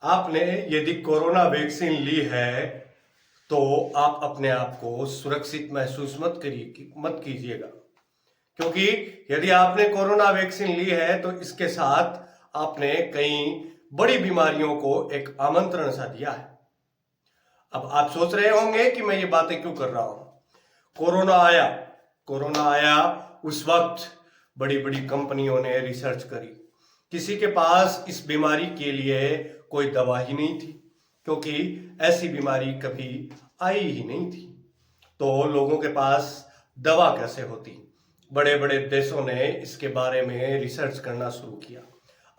आपने यदि corona vaccine ली है तो आप अपने आप को सुरक्षित महसूस मत कीजिएगा, क्योंकि यदि आपने कोरोना वैक्सीन ली है तो इसके साथ आपने कई बड़ी बीमारियों को एक आमंत्रण सा दिया है। अब आप सोच रहे होंगे कि मैं ये बातें क्यों कर रहा हूं। कोरोना आया उस वक्त बड़ी बड़ी कंपनियों ने रिसर्च करी। किसी के पास इस बीमारी के लिए कोई दवा ही नहीं थी, क्योंकि ऐसी बीमारी कभी आई ही नहीं थी। तो लोगों के पास दवा कैसे होती। बड़े बड़े देशों ने इसके बारे में रिसर्च करना शुरू किया।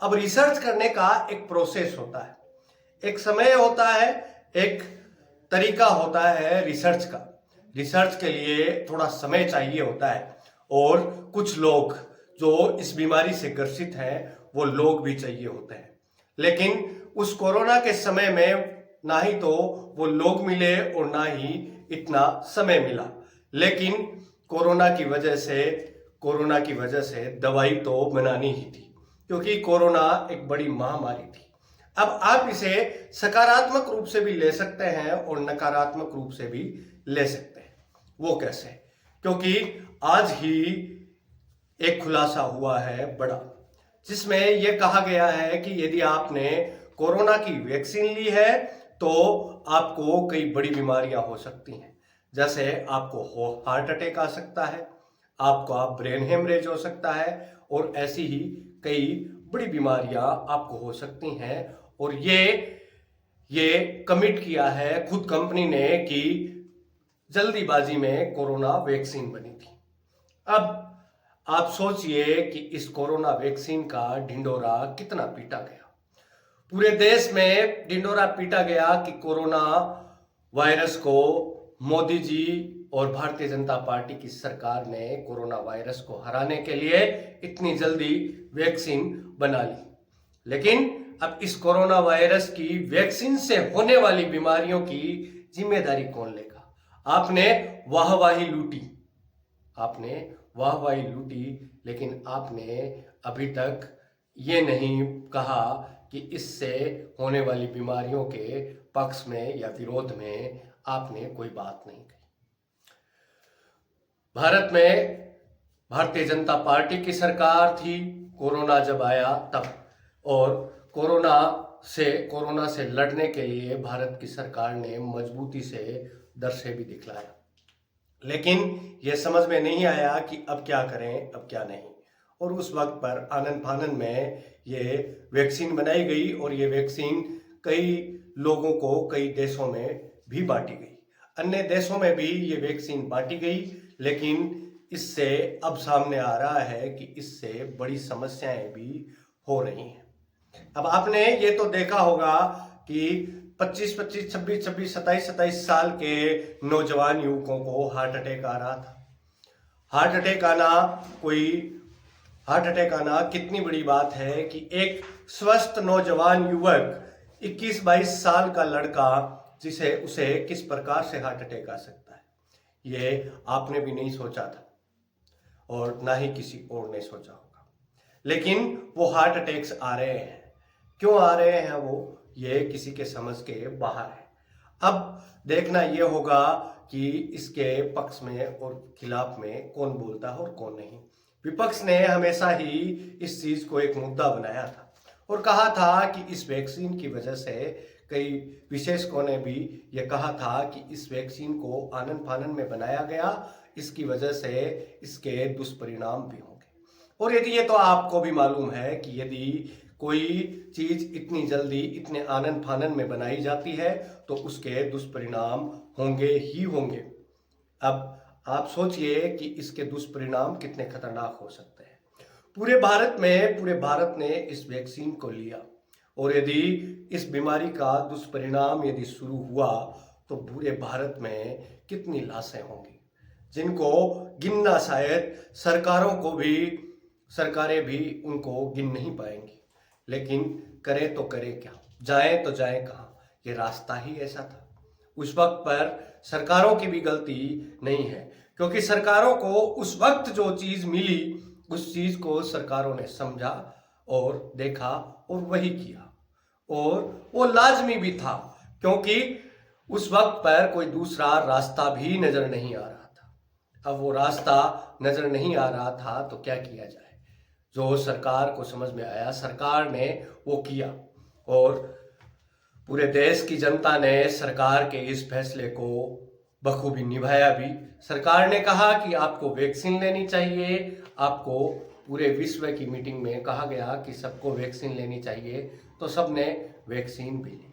अब रिसर्च करने का एक प्रोसेस होता है, एक समय होता है, एक तरीका होता है रिसर्च का। रिसर्च के लिए थोड़ा समय चाहिए होता है, और कुछ लोग जो इस बीमारी से ग्रसित हैं वो लोग भी चाहिए होते हैं। लेकिन उस कोरोना के समय में ना ही तो वो लोग मिले और ना ही इतना समय मिला। लेकिन कोरोना की वजह से दवाई तो बनानी ही थी, क्योंकि कोरोना एक बड़ी महामारी थी। अब आप इसे सकारात्मक रूप से भी ले सकते हैं और नकारात्मक रूप से भी ले सकते हैं। वो कैसे? क्योंकि आज ही एक खुलासा हुआ है बड़ा, जिसमें यह कहा गया है कि यदि आपने कोरोना की वैक्सीन ली है तो आपको कई बड़ी बीमारियां हो सकती हैं। जैसे आपको हार्ट अटैक आ सकता है, आपका ब्रेन हेमरेज हो सकता है, और ऐसी ही कई बड़ी बीमारियां आपको हो सकती हैं। और ये कमिट किया है खुद कंपनी ने कि जल्दीबाजी में कोरोना वैक्सीन बनी थी। अब आप सोचिए कि इस कोरोना वैक्सीन का ढिंढोरा कितना पीटा गया। पूरे देश में ढिंढोरा पीटा गया कि कोरोना वायरस को मोदी जी और भारतीय जनता पार्टी की सरकार ने कोरोना वायरस को हराने के लिए इतनी जल्दी वैक्सीन बना ली। लेकिन अब इस कोरोना वायरस की वैक्सीन से होने वाली बीमारियों की जिम्मेदारी कौन लेगा? आपने वाहवाही लूटी, लेकिन आपने अभी तक ये नहीं कहा कि इससे होने वाली बीमारियों के पक्ष में या विरोध में आपने कोई बात नहीं कही। भारत में भारतीय जनता पार्टी की सरकार थी कोरोना जब आया तब, और कोरोना से लड़ने के लिए भारत की सरकार ने मजबूती से दर्शे भी दिखलाया। लेकिन यह समझ में नहीं आया कि अब क्या करें, अब क्या नहीं। और उस वक्त पर आनन फानन में ये वैक्सीन बनाई गई, और ये वैक्सीन कई लोगों को कई देशों में भी बांटी गई। अन्य देशों में भी ये वैक्सीन बांटी गई, लेकिन इससे अब सामने आ रहा है कि इससे बड़ी समस्याएं भी हो रही हैं। अब आपने ये तो देखा होगा कि 25-25, 26-26, 27-27 साल के नौजवान युवकों को हार्ट अटैक आ रहा था। हार्ट अटैक आना कितनी बड़ी बात है कि एक स्वस्थ नौजवान युवक 21-22 साल का लड़का उसे किस प्रकार से हार्ट अटैक आ सकता है, ये आपने भी नहीं सोचा था और ना ही किसी और ने सोचा होगा। लेकिन वो हार्ट अटैक्स आ रहे हैं। क्यों आ रहे हैं ये किसी के समझ के बाहर है। अब देखना ये होगा कि इसके पक्ष में और खिलाफ में कौन बोलता है और कौन नहीं। विपक्ष ने हमेशा ही इस चीज को एक मुद्दा बनाया था और कहा था कि इस वैक्सीन की वजह से, कई विशेषज्ञों ने भी यह कहा था कि इस वैक्सीन को आनन फानन में बनाया गया, इसकी वजह से इसके दुष्परिणाम भी होंगे। और यदि ये तो आपको भी मालूम है कि यदि कोई चीज इतनी जल्दी इतने आनन फानन में बनाई जाती है तो उसके दुष्परिणाम होंगे ही होंगे। अब आप सोचिए कि इसके दुष्परिणाम कितने खतरनाक हो सकते हैं। पूरे भारत ने इस वैक्सीन को लिया, और यदि इस बीमारी का दुष्परिणाम यदि शुरू हुआ तो पूरे भारत में कितनी लाशें होंगी, जिनको गिनना शायद सरकारें भी उनको गिन नहीं पाएंगी। लेकिन करें तो करें क्या, जाएं तो जाएं कहाँ, ये रास्ता ही ऐसा था। उस वक्त पर सरकारों की भी गलती नहीं है, क्योंकि सरकारों को उस वक्त जो चीज मिली उस चीज को सरकारों ने समझा और देखा और वही किया। और वो लाजमी भी था, क्योंकि उस वक्त पर कोई दूसरा रास्ता भी नजर नहीं आ रहा था। अब वो रास्ता नजर नहीं आ रहा था तो क्या किया जाए। जो सरकार को समझ में आया, सरकार ने वो किया, और पूरे देश की जनता ने सरकार के इस फैसले को बखूबी निभाया भी। सरकार ने कहा कि आपको वैक्सीन लेनी चाहिए। आपको पूरे विश्व की मीटिंग में कहा गया कि सबको वैक्सीन लेनी चाहिए, तो सबने वैक्सीन भी ली।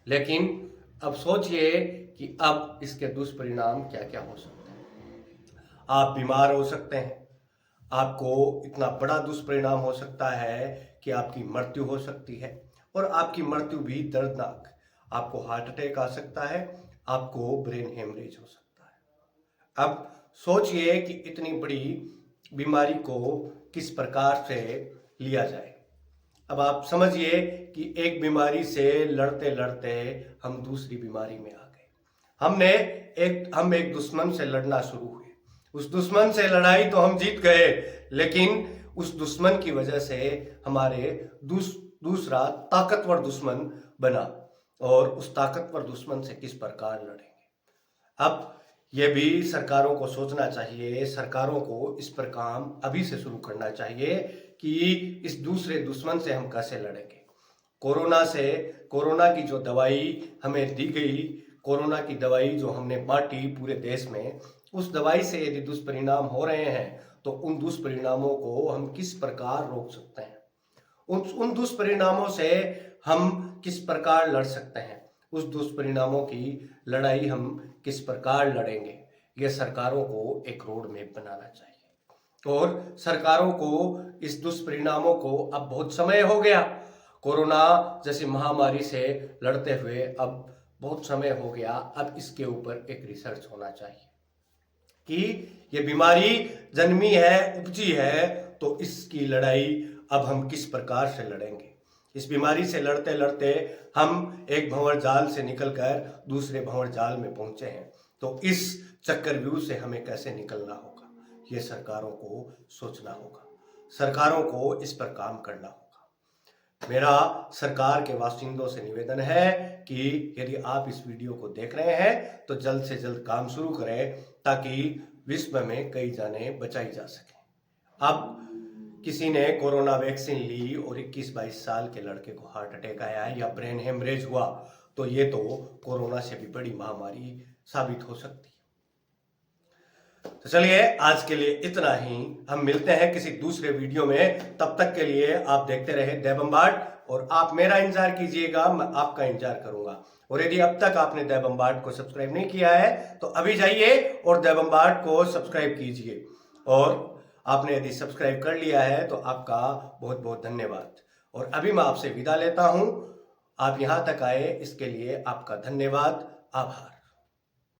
लेकिन अब सोचिए कि अब इसके दुष्परिणाम क्या क्या हो सकते हैं। आप बीमार हो सकते हैं, आपको इतना बड़ा दुष्परिणाम हो सकता है कि आपकी मृत्यु हो सकती है, और आपकी मृत्यु भी दर्दनाक। आपको हार्ट अटैक आ सकता है, आपको ब्रेन हेमरेज हो सकता है। अब सोचिए कि इतनी बड़ी बीमारी को किस प्रकार से लिया जाए। अब आप समझिए कि एक बीमारी से लड़ते लड़ते हम दूसरी बीमारी में आ गए। हम एक दुश्मन से लड़ना शुरू हुए। उस दुश्मन से लड़ाई तो हम जीत गए, लेकिन उस दुश्मन की वजह से हमारे दूसरा ताकतवर दुश्मन बना, और उस ताकतवर दुश्मन से किस प्रकार लड़ेंगे। अब यह भी सरकारों को सोचना चाहिए, सरकारों को इस पर काम अभी से शुरू करना चाहिए कि इस दूसरे दुश्मन से हम कैसे लड़ेंगे। कोरोना की जो दवाई हमें दी गई, कोरोना की दवाई जो हमने बांटी पूरे देश में, उस दवाई से यदि दुष्परिणाम हो रहे हैं तो उन दुष्परिणामों को हम किस प्रकार रोक सकते हैं, उन दुष्परिणामों से हम किस प्रकार लड़ सकते हैं, उस दुष्परिणामों की लड़ाई हम किस प्रकार लड़ेंगे। ये सरकारों को एक रोड मैप बनाना चाहिए, और सरकारों को इस दुष्परिणामों को, अब बहुत समय हो गया कोरोना जैसी महामारी से लड़ते हुए, अब बहुत समय हो गया। अब इसके ऊपर एक रिसर्च होना चाहिए कि ये बीमारी जन्मी है, उपजी है, तो इसकी लड़ाई अब हम किस प्रकार से लड़ेंगे। इस बीमारी से लड़ते लड़ते हम एक भंवर जाल से निकलकर दूसरे भंवर जाल में पहुंचे हैं, तो इस चक्रव्यूह से हमें कैसे निकलना होगा, ये सरकारों को सोचना होगा, सरकारों को इस पर काम करना होगा। मेरा सरकार के वासिंदों से निवेदन है कि यदि आप इस वीडियो को देख रहे हैं तो जल्द से जल्द काम शुरू करें, ताकि विश्व में कई जानें बचाई जा सके। अब किसी ने कोरोना वैक्सीन ली और 21-22 साल के लड़के को हार्ट अटैक आया या ब्रेन हेमरेज हुआ, तो ये तो कोरोना से भी बड़ी महामारी साबित हो सकती है। तो चलिए, आज के लिए इतना ही। हम मिलते हैं किसी दूसरे वीडियो में। तब तक के लिए आप देखते रहे दैवबम्बार्ड, और आप मेरा इंतजार कीजिएगा, मैं आपका इंतजार करूंगा। और यदि अब तक आपने दैवबम्बार्ड को सब्सक्राइब नहीं किया है तो अभी जाइए और दैवबम्बार्ड को सब्सक्राइब कीजिए। और आपने यदि सब्सक्राइब कर लिया है तो आपका बहुत बहुत धन्यवाद। और अभी मैं आपसे विदा लेता हूं। आप यहां तक आए इसके लिए आपका धन्यवाद, आभार।